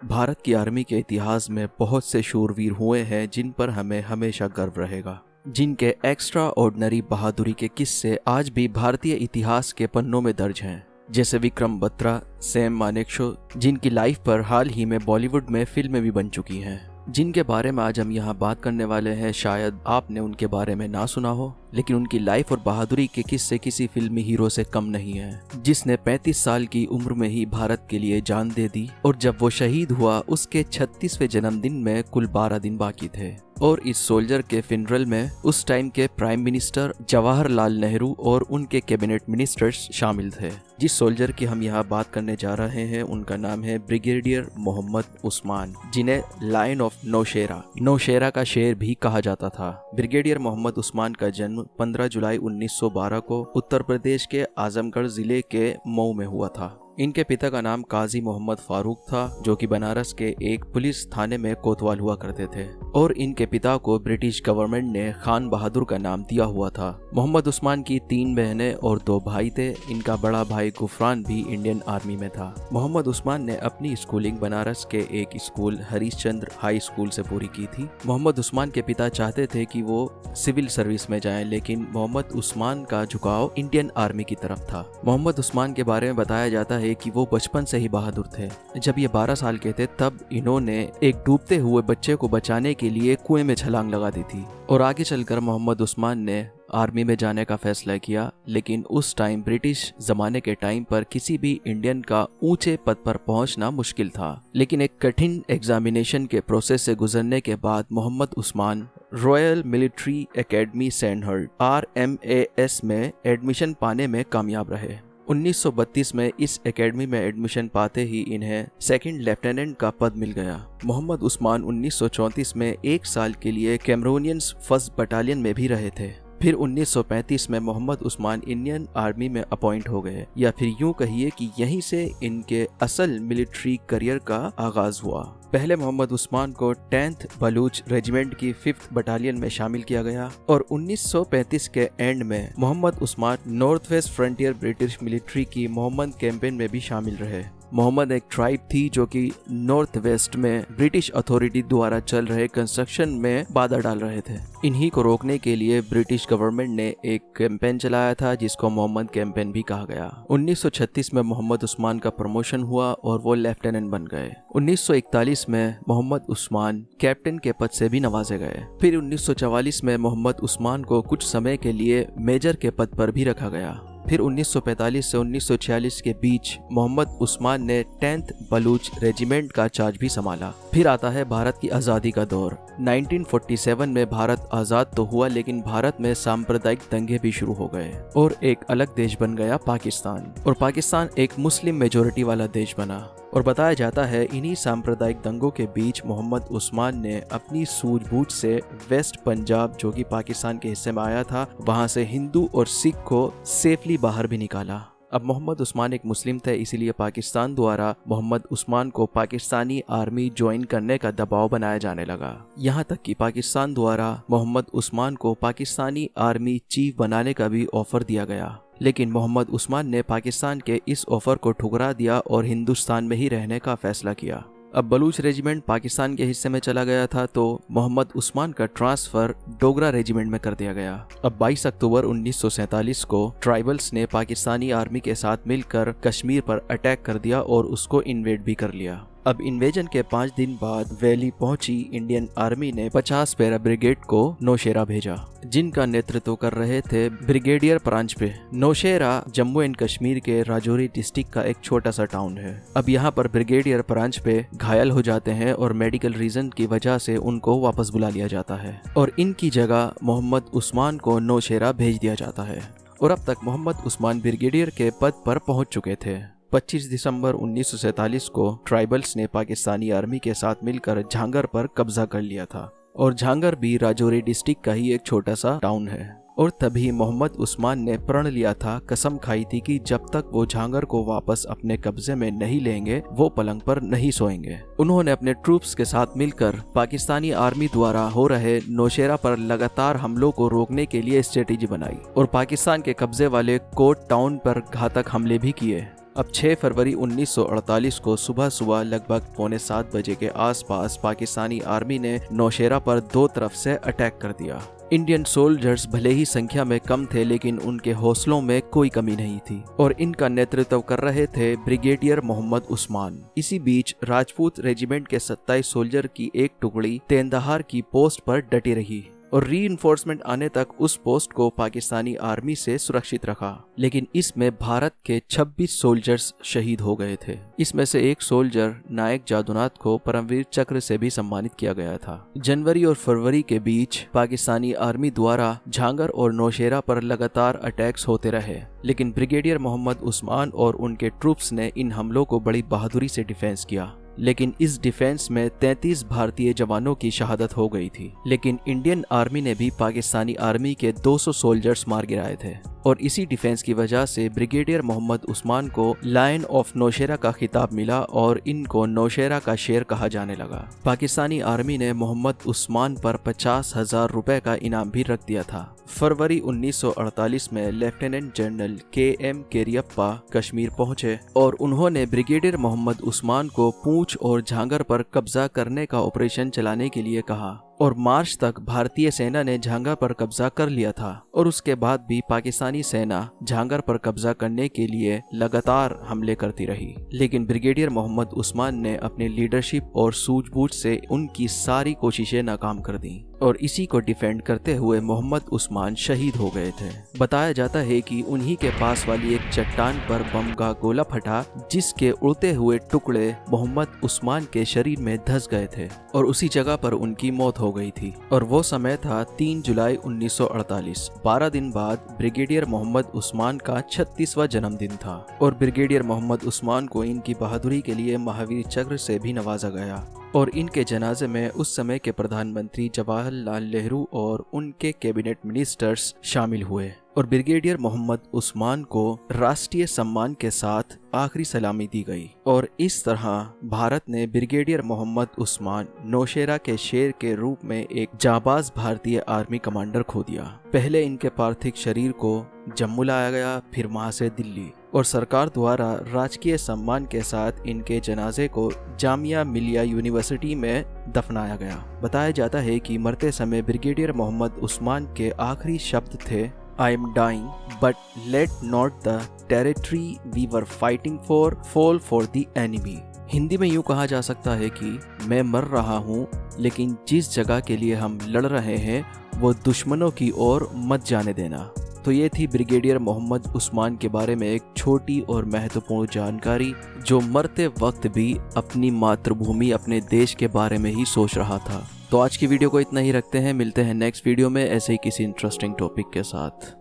भारत की आर्मी के इतिहास में बहुत से शूरवीर हुए हैं जिन पर हमें हमेशा गर्व रहेगा, जिनके एक्स्ट्रा ऑर्डिनरी बहादुरी के किस्से आज भी भारतीय इतिहास के पन्नों में दर्ज हैं। जैसे विक्रम बत्रा, सैम मानेकशॉ, जिनकी लाइफ पर हाल ही में बॉलीवुड में फिल्में भी बन चुकी हैं, जिनके बारे में आज हम यहाँ बात करने वाले हैं। शायद आपने उनके बारे में ना सुना हो, लेकिन उनकी लाइफ और बहादुरी के किस्से किसी फिल्मी हीरो से कम नहीं है, जिसने 35 साल की उम्र में ही भारत के लिए जान दे दी। और जब वो शहीद हुआ, उसके 36वें जन्मदिन में कुल 12 दिन बाकी थे। और इस सोल्जर के फिनरल में उस टाइम के प्राइम मिनिस्टर जवाहरलाल नेहरू और उनके कैबिनेट मिनिस्टर्स शामिल थे। जिस सोल्जर की हम यहाँ बात करने जा रहे हैं, उनका नाम है ब्रिगेडियर मोहम्मद उस्मान, जिन्हें लायन ऑफ नौशेरा का शेर भी कहा जाता था। ब्रिगेडियर मोहम्मद उस्मान का जन्म 15 जुलाई 1912 को उत्तर प्रदेश के आजमगढ़ जिले के मऊ में हुआ था। इनके पिता का नाम काजी मोहम्मद फारूक था, जो कि बनारस के एक पुलिस थाने में कोतवाल हुआ करते थे। और इनके पिता को ब्रिटिश गवर्नमेंट ने खान बहादुर का नाम दिया हुआ था। मोहम्मद उस्मान की 3 बहनें और 2 भाई थे। इनका बड़ा भाई गुफरान भी इंडियन आर्मी में था। मोहम्मद उस्मान ने अपनी स्कूलिंग बनारस के एक स्कूल हरिश्चंद्र हाई स्कूल से पूरी की थी। मोहम्मद उस्मान के पिता चाहते थे कि वो सिविल सर्विस में जाएं, लेकिन मोहम्मद उस्मान का झुकाव इंडियन आर्मी की तरफ था। मोहम्मद उस्मान के बारे में बताया जाता है कि वो बचपन से ही बहादुर थे। जब ये 12 साल के थे, तब इन्होंने एक डूबते हुए बच्चे को बचाने के लिए कुएं में छलांग लगा दी थी। और आगे चलकर मोहम्मद उस्मान ने आर्मी में जाने का फैसला किया, लेकिन उस टाइम ब्रिटिश जमाने के टाइम पर किसी भी इंडियन का ऊंचे पद पर पहुंचना मुश्किल था। लेकिन एक कठिन एग्जामिनेशन के प्रोसेस से गुजरने के बाद Mohammad Usman Royal Military Academy Sandhurst RMAS में एडमिशन पाने में कामयाब रहे। 1932 में इस एकेडमी में एडमिशन पाते ही इन्हें 2nd लेफ्टिनेंट का पद मिल गया। मोहम्मद उस्मान 1934 में 1 साल के लिए कैमरूनियंस 1st बटालियन में भी रहे थे। फिर 1935 में मोहम्मद उस्मान इंडियन आर्मी में अपॉइंट हो गए, या फिर यूं कहिए कि यहीं से इनके असल मिलिट्री करियर का आगाज हुआ। पहले मोहम्मद उस्मान को 10th बलूच रेजिमेंट की 5th बटालियन में शामिल किया गया और 1935 के एंड में Mohammad Usman North West Frontier British military की मोहम्मद कैंपेन में भी शामिल रहे। मोहम्मद एक ट्राइब थी जो कि नॉर्थ वेस्ट में ब्रिटिश अथॉरिटी द्वारा चल रहे कंस्ट्रक्शन में बाधा डाल रहे थे। इन्हीं को रोकने के लिए ब्रिटिश गवर्नमेंट ने एक कैंपेन चलाया था, जिसको मोहम्मद कैंपेन भी कहा गया। 1936 में मोहम्मद उस्मान का प्रमोशन हुआ और वो लेफ्टिनेंट बन गए। 1941 में मोहम्मद उस्मान कैप्टन के पद से भी नवाजे गए। फिर 1944 में मोहम्मद उस्मान को कुछ समय के लिए मेजर के पद पर भी रखा गया। फिर 1945 से 1946 के बीच मोहम्मद उस्मान ने 10th बलूच रेजिमेंट का चार्ज भी संभाला। फिर आता है भारत की आज़ादी का दौर। 1947 में भारत आज़ाद तो हुआ, लेकिन भारत में सांप्रदायिक दंगे भी शुरू हो गए और एक अलग देश बन गया पाकिस्तान। और पाकिस्तान एक मुस्लिम मेजोरिटी वाला देश बना। और बताया जाता है इन्हीं सांप्रदायिक दंगों के बीच मोहम्मद उस्मान ने अपनी सूझबूझ से वेस्ट पंजाब, जो कि पाकिस्तान के हिस्से में आया था, वहां से हिंदू और सिख को सेफली बाहर भी निकाला। अब मोहम्मद उस्मान एक मुस्लिम थे, इसीलिए पाकिस्तान द्वारा मोहम्मद उस्मान को पाकिस्तानी आर्मी ज्वाइन करने का दबाव बनाया जाने लगा। यहाँ तक कि पाकिस्तान द्वारा मोहम्मद उस्मान को पाकिस्तानी आर्मी चीफ बनाने का भी ऑफर दिया गया, लेकिन मोहम्मद उस्मान ने पाकिस्तान के इस ऑफर को ठुकरा दिया और हिंदुस्तान में ही रहने का फैसला किया। अब बलूच रेजिमेंट पाकिस्तान के हिस्से में चला गया था, तो मोहम्मद उस्मान का ट्रांसफर डोगरा रेजिमेंट में कर दिया गया। अब 22 अक्टूबर 1947 को ट्राइबल्स ने पाकिस्तानी आर्मी के साथ मिलकर कश्मीर पर अटैक कर दिया और उसको इन्वेड भी कर लिया। अब इन्वेजन के 5 दिन बाद वैली पहुंची इंडियन आर्मी ने 50 पैरा ब्रिगेड को नौशेरा भेजा, जिनका नेतृत्व कर रहे थे ब्रिगेडियर परांजपे। नौशेरा जम्मू एंड कश्मीर के राजौरी डिस्ट्रिक्ट का एक छोटा सा टाउन है। अब यहाँ पर ब्रिगेडियर परांजपे घायल हो जाते हैं और मेडिकल रीजन की वजह से उनको वापस बुला लिया जाता है और इनकी जगह मोहम्मद उस्मान को नौशेरा भेज दिया जाता है। और अब तक मोहम्मद उस्मान ब्रिगेडियर के पद पर पहुंच चुके थे। 25 दिसंबर 1947 को ट्राइबल्स ने पाकिस्तानी आर्मी के साथ मिलकर झांगर पर कब्जा कर लिया था और झांगर भी राजौरी डिस्ट्रिक्ट का ही एक छोटा सा टाउन है। और तभी मोहम्मद उस्मान ने प्रण लिया था, कसम खाई थी कि जब तक वो झांगर को वापस अपने कब्जे में नहीं लेंगे, वो पलंग पर नहीं सोएंगे। उन्होंने अपने ट्रूप्स के साथ मिलकर पाकिस्तानी आर्मी द्वारा हो रहे नौशेरा पर लगातार हमलों को रोकने के लिए स्ट्रेटेजी बनाई और पाकिस्तान के कब्जे वाले कोट टाउन पर घातक हमले भी किए। अब 6 फरवरी 1948 को सुबह सुबह लगभग 6:45 बजे के आसपास पाकिस्तानी आर्मी ने नौशेरा पर 2 तरफ से अटैक कर दिया। इंडियन सोल्जर्स भले ही संख्या में कम थे, लेकिन उनके हौसलों में कोई कमी नहीं थी और इनका नेतृत्व कर रहे थे ब्रिगेडियर मोहम्मद उस्मान। इसी बीच राजपूत रेजिमेंट के 27 सोल्जर की एक टुकड़ी तेंदहार की पोस्ट पर डटी रही और रीइंफोर्समेंट आने तक उस पोस्ट को पाकिस्तानी आर्मी से सुरक्षित रखा। लेकिन इसमें भारत के 26 सोल्जर्स शहीद हो गए थे। इसमें से एक सोल्जर नायक जादूनाथ को परमवीर चक्र से भी सम्मानित किया गया था। जनवरी और फरवरी के बीच पाकिस्तानी आर्मी द्वारा झांगर और नौशेरा पर लगातार अटैक्स होते रहे, लेकिन ब्रिगेडियर मोहम्मद उस्मान और उनके ट्रूप्स ने इन हमलों को बड़ी बहादुरी से डिफेंस किया। लेकिन इस डिफेंस में 33 भारतीय जवानों की शहादत हो गई थी। लेकिन इंडियन आर्मी ने भी पाकिस्तानी आर्मी के 200 सोल्जर्स मार गिराए थे और इसी डिफेंस की वजह से ब्रिगेडियर मोहम्मद उस्मान को लायन ऑफ नौशेरा का खिताब मिला और इनको नौशेरा का शेर कहा जाने लगा। पाकिस्तानी आर्मी ने मोहम्मद उस्मान पर 50,000 रुपए का इनाम भी रख दिया था। फरवरी 1948 में लेफ्टिनेंट जनरल KM केरियप्पा कश्मीर पहुंचे और उन्होंने ब्रिगेडियर मोहम्मद उस्मान को पूंछ और झांगर पर कब्जा करने का ऑपरेशन चलाने के लिए कहा और मार्च तक भारतीय सेना ने झांगर पर कब्जा कर लिया था और उसके बाद भी पाकिस्तानी सेना झांगर पर कब्जा करने के लिए लगातार हमले करती रही। लेकिन ब्रिगेडियर मोहम्मद उस्मान ने अपनी लीडरशिप और सूझबूझ से उनकी सारी कोशिशें नाकाम कर दी और इसी को डिफेंड करते हुए मोहम्मद उस्मान शहीद हो गए थे। बताया जाता है कि उन्हीं के पास वाली एक चट्टान पर बम का गोला फटा, जिसके उड़ते हुए टुकड़े मोहम्मद उस्मान के शरीर में धंस गए थे और उसी जगह पर उनकी मौत हो गई थी। और वो समय था 3 जुलाई 1948। 12 दिन बाद ब्रिगेडियर मोहम्मद उस्मान का 36वां जन्मदिन था और ब्रिगेडियर मोहम्मद उस्मान को इनकी बहादुरी के लिए महावीर चक्र से भी नवाजा गया और इनके जनाजे में उस समय के प्रधानमंत्री जवाहरलाल नेहरू और उनके कैबिनेट मिनिस्टर्स शामिल हुए और ब्रिगेडियर मोहम्मद उस्मान को राष्ट्रीय सम्मान के साथ आखिरी सलामी दी गई। और इस तरह भारत ने ब्रिगेडियर मोहम्मद उस्मान नौशेरा के शेर के रूप में एक जाबाज भारतीय आर्मी कमांडर खो दिया। पहले इनके पार्थिव शरीर को जम्मू लाया गया, फिर वहां से दिल्ली, और सरकार द्वारा राजकीय सम्मान के साथ इनके जनाजे को जामिया मिलिया यूनिवर्सिटी में दफनाया गया। बताया जाता है कि मरते समय ब्रिगेडियर मोहम्मद उस्मान के आखिरी शब्द थे, I am dying, but let not the territory we were fighting for fall for the enemy। Hindi में यूँ कहा जा सकता है कि मैं मर रहा हूँ, लेकिन जिस जगह के लिए हम लड़ रहे हैं वो दुश्मनों की ओर मत जाने देना। तो ये थी ब्रिगेडियर मोहम्मद उस्मान के बारे में एक छोटी और महत्वपूर्ण जानकारी, जो मरते वक्त भी अपनी मातृभूमि, अपने देश के बारे में ही सोच रहा था। तो आज की वीडियो को इतना ही रखते हैं, मिलते हैं नेक्स्ट वीडियो में ऐसे ही किसी इंटरेस्टिंग टॉपिक के साथ।